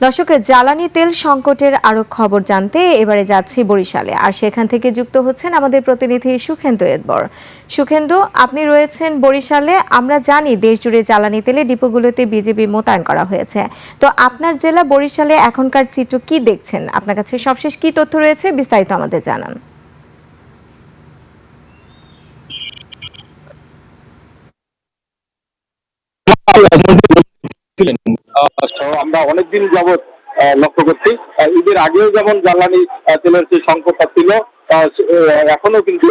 দর্শক, জ্বালানি তেল সংকটের আরো খবর জানতে এবারে যাচ্ছি বরিশালে, আর সেখান থেকে যুক্ত হচ্ছেন আমাদের প্রতিনিধি সুখেন্দু এদবর। সুখেন্দু, আপনি রয়েছেন বরিশালে। আমরা জানি দেশ জুড়ে জ্বালানি তেলের ডিপোগুলোতে বিজিবি মোতায়েন করা হয়েছে। তো আপনার জেলা বরিশালে এখনকার চিত্র কি দেখছেন? আপনার কাছে সবশেষ কি তথ্য রয়েছে, বিস্তারিত আমাদের জানান। আমরা অনেকদিন যাবৎ লক্ষ্য করছি ঈদের আগেও যেমন জ্বালানি তেলের যে সংকটটা ছিল, এখনো কিন্তু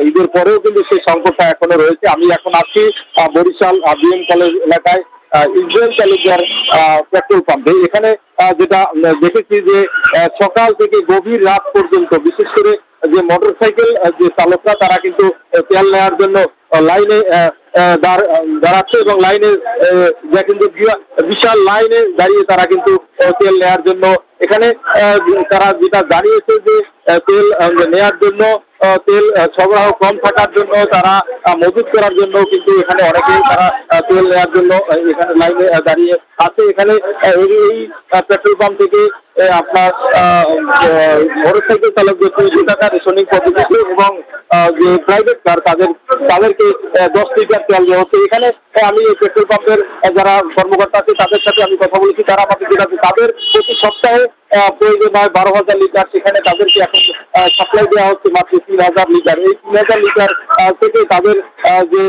ঈদের পরেও কিন্তু সেই সংকটটা এখনো রয়েছে। আমি এখন আছি বরিশাল বিএম কলেজ এলাকায় ইসরায়েল তালুকদার পেট্রোল পাম্পে। এখানে যেটা দেখেছি যে সকাল থেকে গভীর রাত পর্যন্ত বিশেষ করে যে মোটরসাইকেল যে চালকরা তারা কিন্তু তেল নেওয়ার জন্য লাইনে দাঁড়াচ্ছে এবং লাইনে যা কিন্তু বিশাল লাইনে দাঁড়িয়ে তারা কিন্তু তেল নেওয়ার জন্য এখানে তারা যেটা জানিয়েছে যে তেল নেওয়ার জন্য তেল সরবরাহ কম থাকার জন্য তারা মজুত করার জন্য কিন্তু এখানে অনেকেই তারা তেল নেওয়ার জন্য এখানে লাইনে দাঁড়িয়ে আছে। এখানে এই পেট্রোল পাম্প থেকে আপনার মোটরসাইকেল চালক যে 2 টাকা রেশনিং পদ্ধতিতে এবং যে প্রাইভেট কার তাদেরকে 10 লিটার তেল দেওয়া হচ্ছে। এখানে আমি এই পেট্রোল পাম্পের যারা কর্মকর্তা আছে তাদের সাথে আমি কথা বলেছি। তারা আমাকে যেটা তাদের প্রতি সপ্তাহে প্রয়োজন হয় 12,000 লিটার, সেখানে তাদেরকে এখন সাপ্লাই দেওয়া হচ্ছে মাত্র 3,000 লিটার। এই 3,000 লিটার থেকে তাদের যে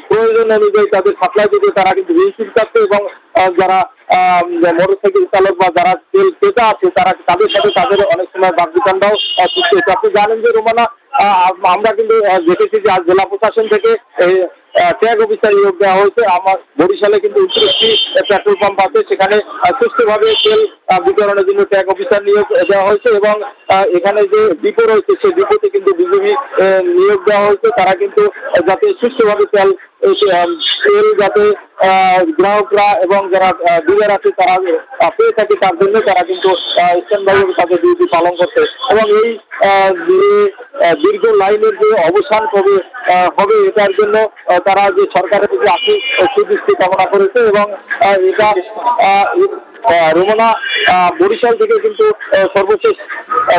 প্রয়োজন অনুযায়ী তাদের সাপ্লাই দিতে তারা কিন্তু রিসিভ করছে এবং যারা মোটরসাইকেল চালক বা যারা তেল ক্রেতা আছে তারা তাদের সাথে তাদের অনেক সময় বাগবিতণ্ডাও সৃষ্টি হচ্ছে। আপনি জানেন যে রোমানা, আমরা কিন্তু দেখেছি যে আজ জেলা প্রশাসন থেকে ট্যাগ অফিসার নিয়োগ দেওয়া হয়েছে। আমার বরিশালে কিন্তু 29টি পেট্রোল পাম্প আছে, সেখানে সুষ্ঠুভাবে তেল বিতরণের জন্য ট্যাগ অফিসার নিয়োগ দেওয়া হয়েছে এবং এখানে যে ডিপো রয়েছে সেই ডিপোতে কিন্তু বিজিবি নিয়োগ দেওয়া হয়েছে। তারা কিন্তু যাতে সুষ্ঠুভাবে তেল যাতে গ্রাহকরা এবং যারা ডিলার আছে তারা পেয়ে থাকে তার জন্য তারা কিন্তু স্ট্যান্ডবাই তাদের ডিউটি পালন করছে এবং এই দীর্ঘ লাইনের যে অবসান কবে হবে এটার জন্য তারা যে সরকারের প্রতি আর্থিক সুদৃষ্টি কামনা করেছে এবং এটা রোমানা বরিশাল থেকে কিন্তু সর্বশেষ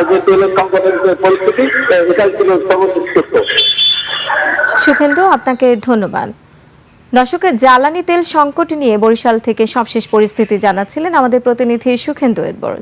যে তেলের সংকটের যে পরিস্থিতি এটাই ছিল সর্বশেষ তথ্য। সুখেন্দু, আপনাকে ধন্যবাদ। দর্শকের জ্বালানি তেল সংকট নিয়ে বরিশাল থেকে সবশেষ পরিস্থিতি জানাচ্ছিলেন আমাদের প্রতিনিধি সুখেন্দু এদবর।